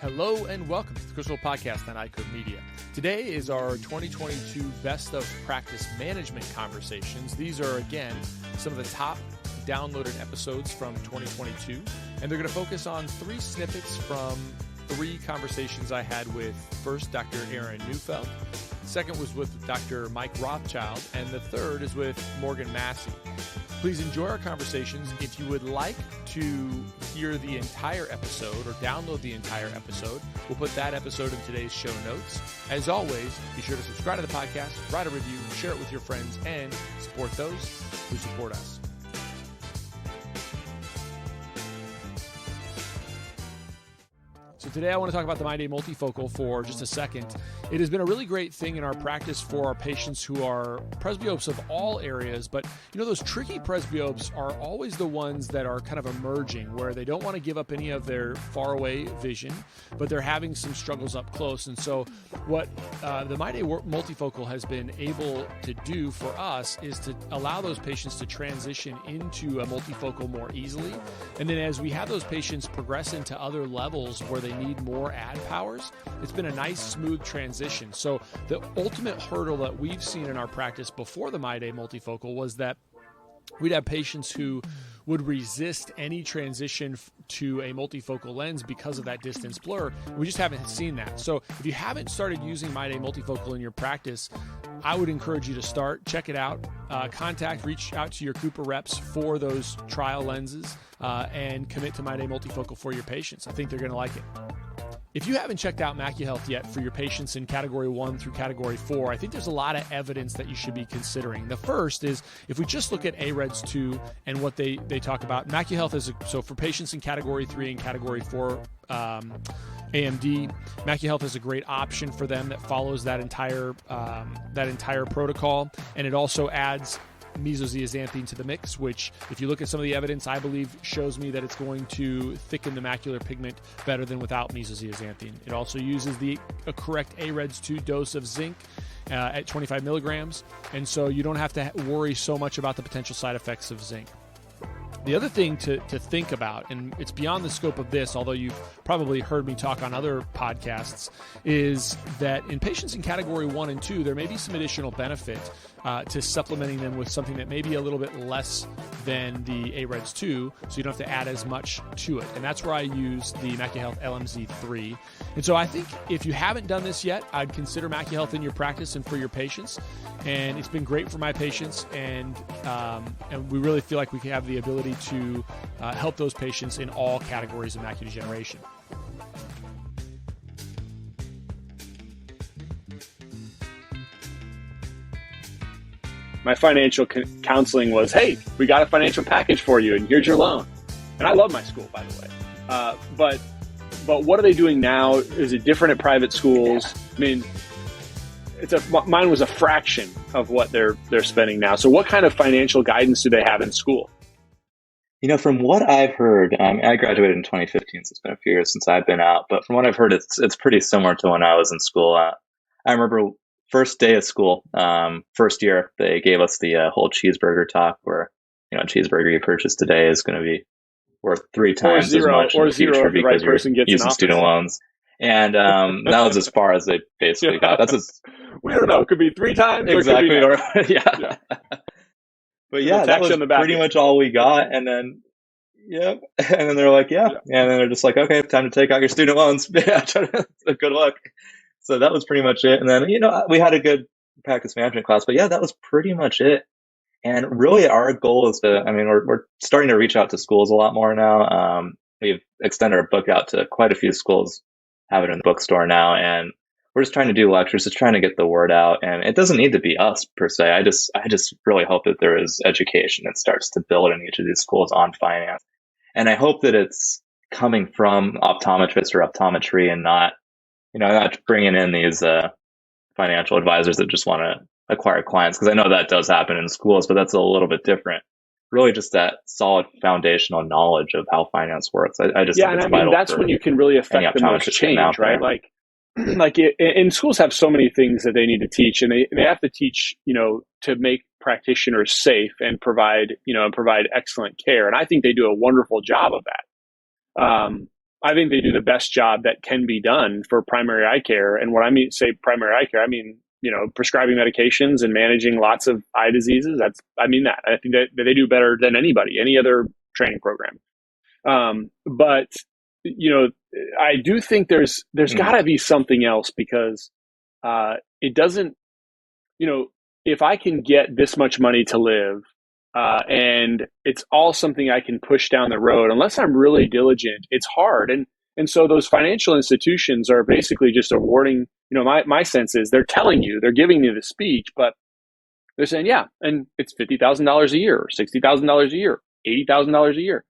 Hello and welcome to the Crystal Podcast on iCode Media. Today is our 2022 Best of Practice Management Conversations. These are, again, some of the top downloaded episodes from 2022, and they're going to focus on three snippets from three conversations I had with, first, Dr. Aaron Neufeld, second was with Dr. Mike Rothschild, and the third is with Morgan Massie. Please enjoy our conversations. If you would like to hear the entire episode or download the entire episode, we'll put that episode in today's show notes. As always, be sure to subscribe to the podcast, write a review, share it with your friends, and support those who support us. So today I want to talk about the MyDay multifocal for just a second. It has been a really great thing in our practice for our patients who are presbyopes of all areas, but those tricky presbyopes are always the ones that are kind of emerging, where they don't want to give up any of their far away vision, but they're having some struggles up close. And so what the MyDay multifocal has been able to do for us is to allow those patients to transition into a multifocal more easily. And then as we have those patients progress into other levels where they need more ad powers, it's been a nice smooth transition. So the ultimate hurdle that we've seen in our practice before the MyDay multifocal was that we'd have patients who would resist any transition to a multifocal lens because of that distance blur. We just haven't seen that. So if you haven't started using MyDay multifocal in your practice, I would encourage you to start, check it out, reach out to your Cooper reps for those trial lenses, and commit to MyDay multifocal for your patients. I think they're going to like it. If you haven't checked out MacuHealth yet for your patients in Category 1 through Category 4, I think there's a lot of evidence that you should be considering. The first is, if we just look at AREDS 2 and what they talk about, MacuHealth is, so for patients in Category 3 and Category 4 AMD, MacuHealth is a great option for them that follows that entire protocol, and it also adds mesozeaxanthine to the mix, which, if you look at some of the evidence, I believe shows me that it's going to thicken the macular pigment better than without mesozeaxanthine. It also uses the correct AREDS 2 dose of zinc at 25 milligrams, and so you don't have to worry so much about the potential side effects of zinc. The other thing to think about, and it's beyond the scope of this, although you've probably heard me talk on other podcasts, is that in patients in Category 1 and 2, there may be some additional benefit to supplementing them with something that may be a little bit less than the AREDS 2, so you don't have to add as much to it. And that's where I use the MacuHealth LMZ3. And so I think if you haven't done this yet, I'd consider MacuHealth in your practice and for your patients. And it's been great for my patients, and we really feel like we have the ability to help those patients in all categories of macular degeneration. My financial counseling was, hey, we got a financial package for you, and here's your loan. And I love my school, by the way. But what are they doing now? Is it different at private schools? I mean, mine was a fraction of what they're spending now. So what kind of financial guidance do they have in school? From what I've heard, I graduated in 2015, so it's been a few years since I've been out. But from what I've heard, it's pretty similar to when I was in school. I remember first day of school, first year, they gave us the whole cheeseburger talk, where a cheeseburger you purchase today is going to be worth 3 times as much in the future because you're using student loans. And that was as far as they basically got. That's we don't know. It could be 3 times. Exactly. Or it could be yeah. But yeah, that was pretty much all we got. And then, and then they're like, and then they're just like, okay, time to take out your student loans. Good luck. So that was pretty much it. And then, we had a good practice management class, but that was pretty much it. And really our goal is we're starting to reach out to schools a lot more now. We've extended our book out to quite a few schools, have it in the bookstore now. And we're just trying to do lectures, just trying to get the word out. And it doesn't need to be us per se. I just really hope that there is education that starts to build in each of these schools on finance. And I hope that it's coming from optometrists or optometry and not bringing in these financial advisors that just want to acquire clients. Because I know that does happen in schools, but that's a little bit different. Really just that solid foundational knowledge of how finance works. I just think it's vital. That's when you can really affect the most change, right? And schools have so many things that they need to teach, and they have to teach, to make practitioners safe and provide excellent care. And I think they do a wonderful job of that. I think they do the best job that can be done for primary eye care. And when I say primary eye care, I mean, prescribing medications and managing lots of eye diseases. I think that they do better than any other training program. But I do think there's got to be something else, because it doesn't, if I can get this much money to live, and it's all something I can push down the road, unless I'm really diligent, it's hard. And so those financial institutions are basically just awarding, my sense is they're telling you, they're giving you the speech, but they're saying, yeah, and it's $50,000 a year, or $60,000 a year, $80,000 a year.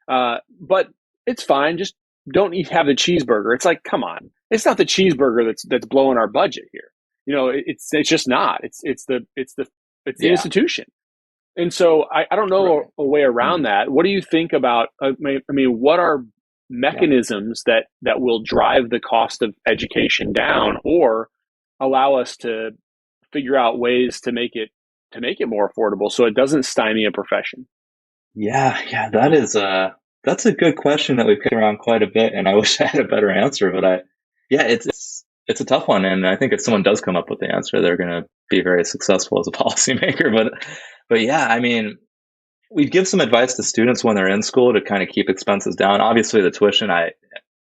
But it's fine. Just don't have the cheeseburger. It's like, come on, it's not the cheeseburger that's blowing our budget here. It's just not. It's the institution. And so I don't know a way around that. What do you think about? What are mechanisms that will drive the cost of education down, or allow us to figure out ways to make it more affordable so it doesn't stymie a profession? Yeah, that's a good question that we've kicked around quite a bit, and I wish I had a better answer. But it's a tough one, and I think if someone does come up with the answer, they're going to be very successful as a policymaker. But yeah, I mean, we give some advice to students when they're in school to kind of keep expenses down. Obviously, the tuition,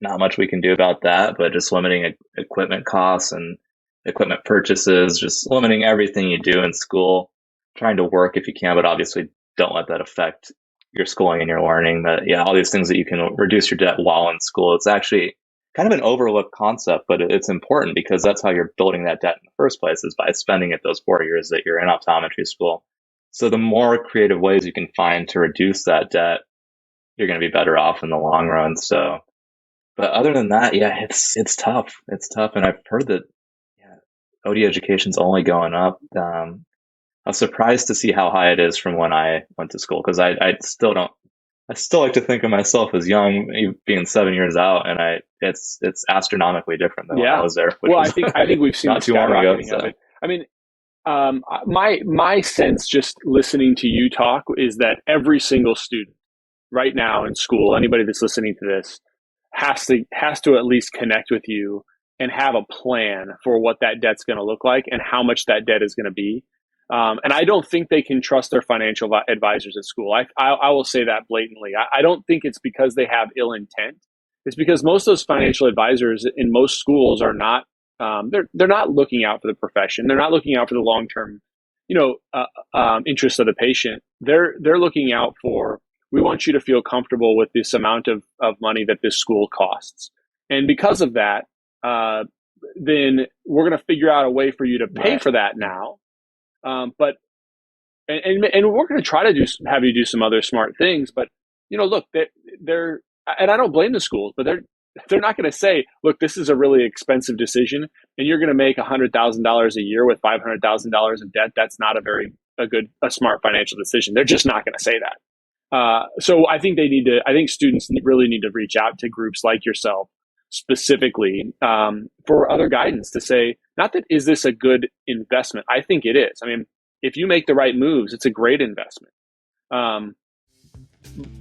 not much we can do about that, but just limiting equipment costs and equipment purchases, just limiting everything you do in school, trying to work if you can, but obviously don't let that affect your schooling and your learning. All these things that you can reduce your debt while in school. It's actually kind of an overlooked concept, but it's important, because that's how you're building that debt in the first place, is by spending it those 4 years that you're in optometry school. So the more creative ways you can find to reduce that debt, you're going to be better off in the long run. So, but other than that, it's tough. It's tough. And I've heard that OD education's only going up. I was surprised to see how high it is from when I went to school, because I still like to think of myself as young, being 7 years out, and it's astronomically different than when I was there. Well, I think we've seen not too long ago. So. Of it. I mean, my sense, just listening to you talk, is that every single student right now in school, anybody that's listening to this, has to at least connect with you and have a plan for what that debt's going to look like and how much that debt is going to be. And I don't think they can trust their financial advisors at school. I will say that blatantly. I don't think it's because they have ill intent. It's because most of those financial advisors in most schools are not. They're not looking out for the profession. They're not looking out for the long-term, interests of the patient. They're looking out for, we want you to feel comfortable with this amount of money that this school costs. And because of that, then we're going to figure out a way for you to pay for that now. But we're going to try to have you do some other smart things. But, look, they're, and I don't blame the schools, but they're not going to say, look, this is a really expensive decision, and you're going to make $100,000 a year with $500,000 of debt. That's not a smart financial decision. They're just not going to say that. So I think I think students really need to reach out to groups like yourself specifically for other guidance to say, not that, is this a good investment? I think it is. I mean, if you make the right moves, it's a great investment.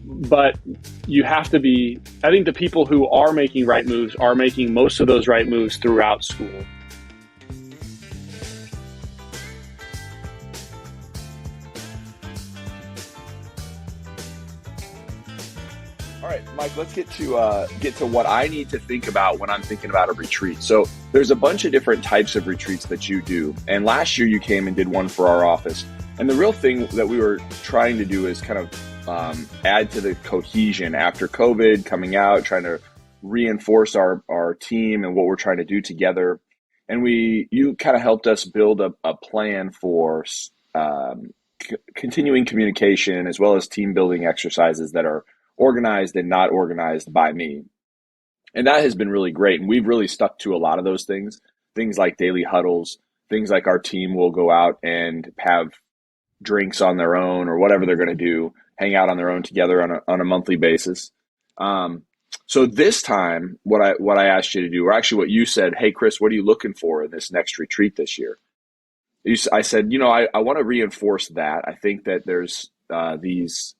But you have to be, I think the people who are making right moves are making most of those right moves throughout school. All right, Mike, let's get to what I need to think about when I'm thinking about a retreat. So there's a bunch of different types of retreats that you do. And last year you came and did one for our office. And the real thing that we were trying to do is kind of add to the cohesion after COVID, coming out, trying to reinforce our team and what we're trying to do together. And you kind of helped us build a plan for continuing communication, as well as team building exercises that are organized and not organized by me. And that has been really great. And we've really stuck to a lot of those things like daily huddles, things like our team will go out and have drinks on their own or whatever they're going to do, hang out on their own together on a monthly basis. So this time, what I asked you to do, or actually what you said, hey, Chris, what are you looking for in this next retreat this year? I said, I want to reinforce that. I think that there's these,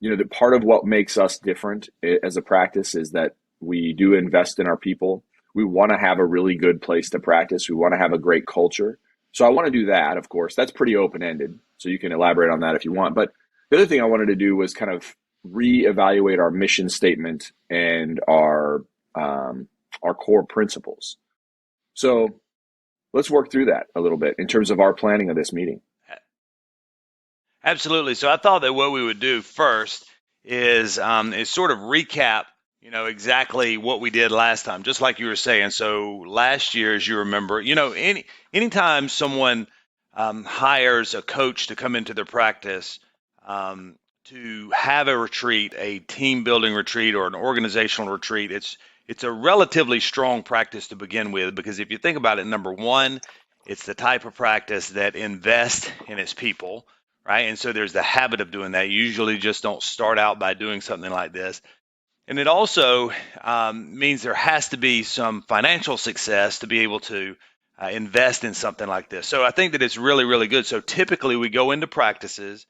that part of what makes us different as a practice is that We do invest in our people. We want to have a really good place to practice. We want to have a great culture. So I want to do that, of course. That's pretty open-ended, so you can elaborate on that if you want. But the other thing I wanted to do was kind of reevaluate our mission statement and our core principles. So let's work through that a little bit in terms of our planning of this meeting. Absolutely. So I thought that what we would do first is sort of recap, exactly what we did last time, just like you were saying. So last year, as you remember, anytime someone hires a coach to come into their practice to have a retreat, a team building retreat or an organizational retreat, it's a relatively strong practice to begin with, because if you think about it, number one, it's the type of practice that invests in its people, right? And so there's the habit of doing that. You usually just don't start out by doing something like this. And it also means there has to be some financial success to be able to invest in something like this. So I think that it's really, really good. So typically we go into practices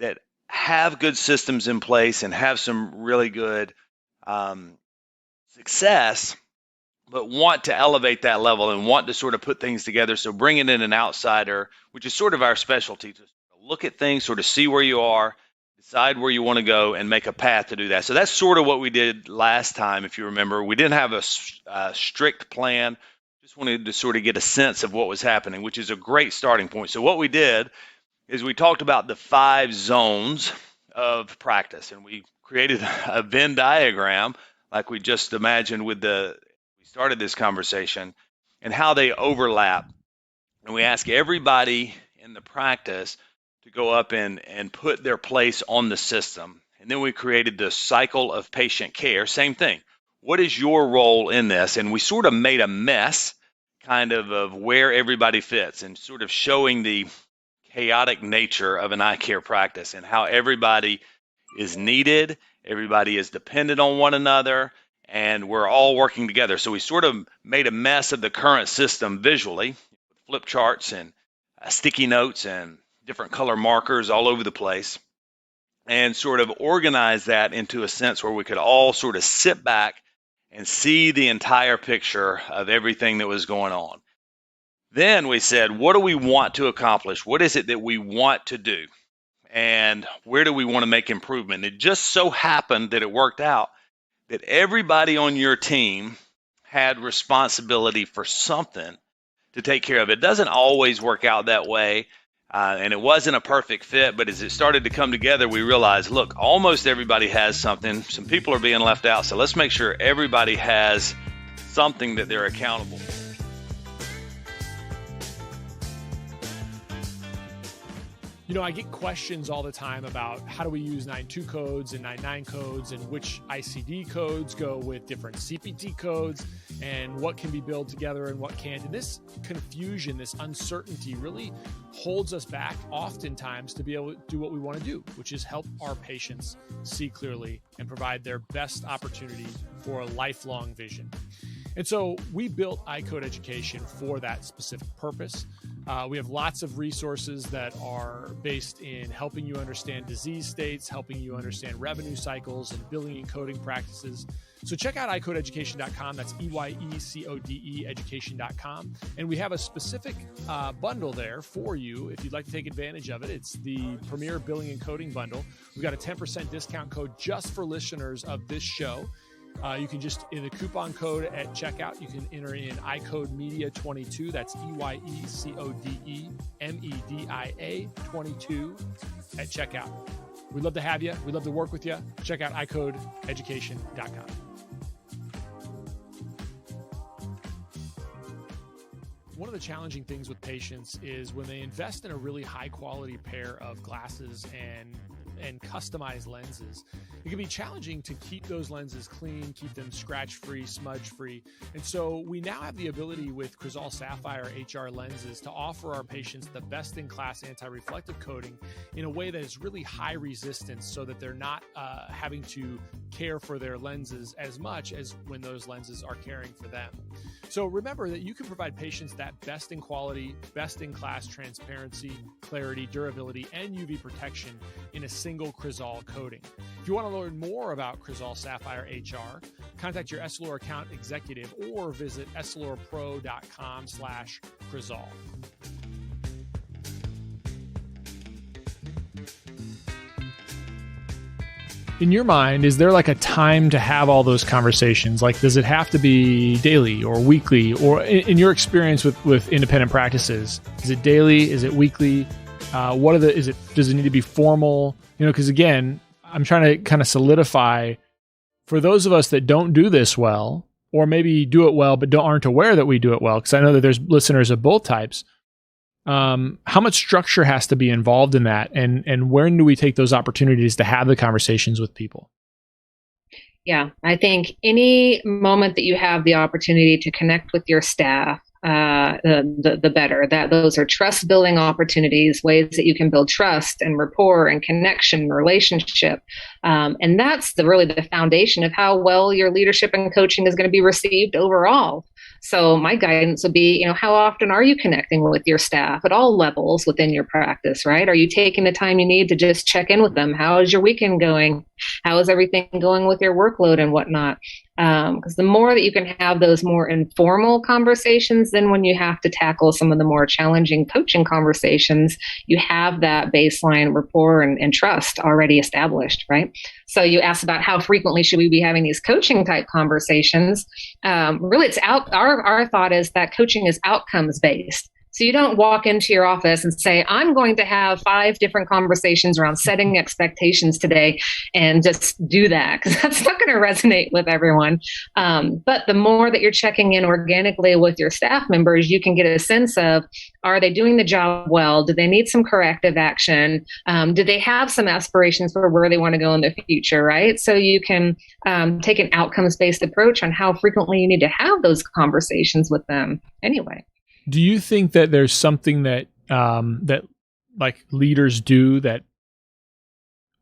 that have good systems in place and have some really good success, but want to elevate that level and want to sort of put things together. So bringing in an outsider, which is sort of our specialty, to look at things, sort of see where you are, decide where you want to go, and make a path to do that. So that's sort of what we did last time, if you remember. We didn't have a strict plan, just wanted to sort of get a sense of what was happening, which is a great starting point. So what we did is we talked about the 5 zones of practice, and we created a Venn diagram like we just imagined we started this conversation, and how they overlap. And we ask everybody in the practice to go up and put their place on the system. And then we created the cycle of patient care. Same thing. What is your role in this? And we sort of made a mess kind of where everybody fits, and sort of showing the chaotic nature of an eye care practice and how everybody is needed, everybody is dependent on one another, and we're all working together. So we sort of made a mess of the current system visually, flip charts and sticky notes and different color markers all over the place, and sort of organize that into a sense where we could all sort of sit back and see the entire picture of everything that was going on. Then we said, what do we want to accomplish? What is it that we want to do? And where do we want to make improvement? It just so happened that it worked out that everybody on your team had responsibility for something to take care of. It doesn't always work out that way. And it wasn't a perfect fit, but as it started to come together, we realized, look, almost everybody has something. Some people are being left out, so let's make sure everybody has something that they're accountable for. I get questions all the time about how do we use 9.2 codes and 9.9 codes, and which ICD codes go with different CPT codes, and what can be billed together and what can't. And this confusion, this uncertainty really holds us back oftentimes to be able to do what we want to do, which is help our patients see clearly and provide their best opportunity for a lifelong vision. And so we built iCode Education for that specific purpose. We have lots of resources that are based in helping you understand disease states, helping you understand revenue cycles and billing and coding practices. So check out EyeCodeEducation.com. That's EYECODE education.com. And we have a specific bundle there for you if you'd like to take advantage of it. It's the Premier Billing and Coding Bundle. We've got a 10% discount code just for listeners of this show. You can just, in the coupon code at checkout, you can enter in iCode Media 22. That's EYECODE MEDIA 22 at checkout. We'd love to have you. We'd love to work with you. Check out iCodeEducation.com. One of the challenging things with patients is when they invest in a really high quality pair of glasses and customized lenses, it can be challenging to keep those lenses clean, keep them scratch-free, smudge-free. And so we now have the ability with Crizal Sapphire HR lenses to offer our patients the best-in-class anti-reflective coating in a way that is really high resistance, so that they're not having to care for their lenses as much as when those lenses are caring for them. So remember that you can provide patients that best-in-quality, best-in-class transparency, clarity, durability, and UV protection in a single Crizal coating. If you want to learn more about Crizal Sapphire HR, contact your Essilor account executive or visit essilorpro.com/Crizal. In your mind, is there like a time to have all those conversations? Like, does it have to be daily or weekly? Or in your experience with independent practices, is it daily? Is it weekly? Does it need to be formal? Because again, I'm trying to kind of solidify for those of us that don't do this well, or maybe do it well, but aren't aware that we do it well. Because I know that there's listeners of both types. How much structure has to be involved in that, and when do we take those opportunities to have the conversations with people? Yeah, I think any moment that you have the opportunity to connect with your staff, the better. That those are trust building opportunities, ways that you can build trust and rapport and connection, relationship, and that's really the foundation of how well your leadership and coaching is going to be received overall. So my guidance would be, how often are you connecting with your staff at all levels within your practice, right? Are you taking the time you need to just check in with them? How is your weekend going? How is everything going with your workload and whatnot? Because the more that you can have those more informal conversations, then when you have to tackle some of the more challenging coaching conversations, you have that baseline rapport and trust already established, right? So you asked about how frequently should we be having these coaching type conversations. Really, our thought is that coaching is outcomes based. So you don't walk into your office and say, I'm going to have 5 different conversations around setting expectations today and just do that, because that's not going to resonate with everyone. But the more that you're checking in organically with your staff members, you can get a sense of, are they doing the job well? Do they need some corrective action? Do they have some aspirations for where they want to go in the future, right? So you can take an outcomes-based approach on how frequently you need to have those conversations with them anyway. Do you think that there's something that that like leaders do that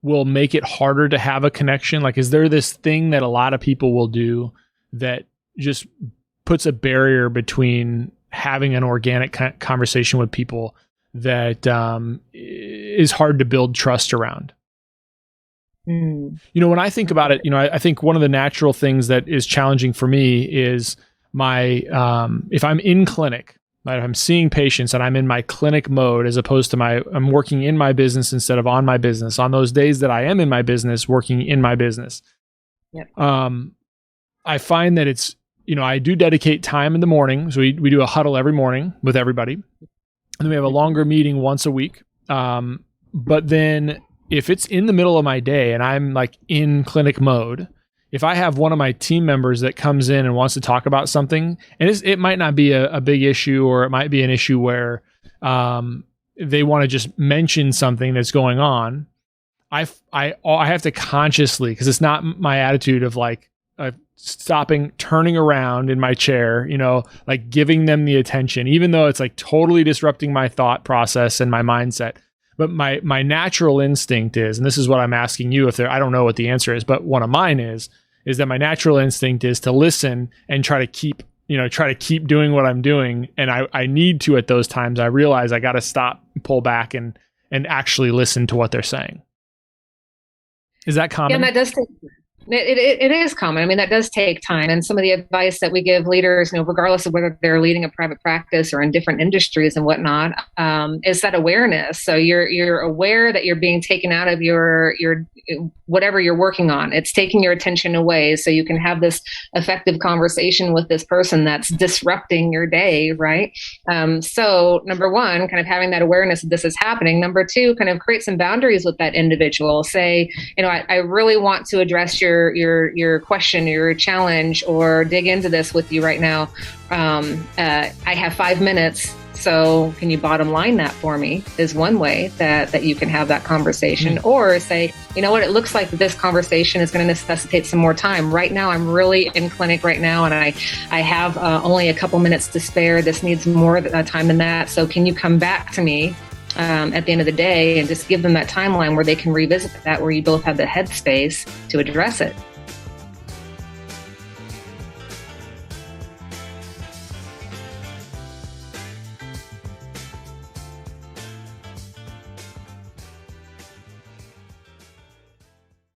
will make it harder to have a connection? Like, is there this thing that a lot of people will do that just puts a barrier between having an organic conversation with people that is hard to build trust around? When I think about it, I think one of the natural things that is challenging for me is if I'm in clinic, right, if I'm seeing patients and I'm in my clinic mode as opposed to I'm working in my business instead of on my business, on those days that I am in my business, working in my business. Yep. I find that it's, I do dedicate time in the morning. So we do a huddle every morning with everybody. And then we have a longer meeting once a week. But then if it's in the middle of my day and I'm like in clinic mode, if I have one of my team members that comes in and wants to talk about something, and it might not be a big issue, or it might be an issue where they want to just mention something that's going on, I have to consciously, because it's not my attitude of like stopping, turning around in my chair, like giving them the attention, even though it's like totally disrupting my thought process and my mindset. But my natural instinct is, and this is what I'm asking you, I don't know what the answer is, but one of mine is that my natural instinct is to listen and try to keep doing what I'm doing. And I need to, at those times, I realize I got to stop, pull back and actually listen to what they're saying. Is that common? Yeah, and that does take It is common. I mean, that does take time. And some of the advice that we give leaders, regardless of whether they're leading a private practice or in different industries and whatnot, is that awareness. So you're aware that you're being taken out of your whatever you're working on. It's taking your attention away, so you can have this effective conversation with this person that's disrupting your day, right? So number one, kind of having that awareness that this is happening. Number two, kind of create some boundaries with that individual. Say, I really want to address your question, your challenge, or dig into this with you right now. I have 5 minutes. So can you bottom line that for me, is one way that you can have that conversation. Or say, it looks like this conversation is going to necessitate some more time. Right now, I'm really in clinic right now, and I have only a couple minutes to spare. This needs more time than that. So can you come back to me at the end of the day and just give them that timeline where they can revisit that, where you both have the headspace to address it.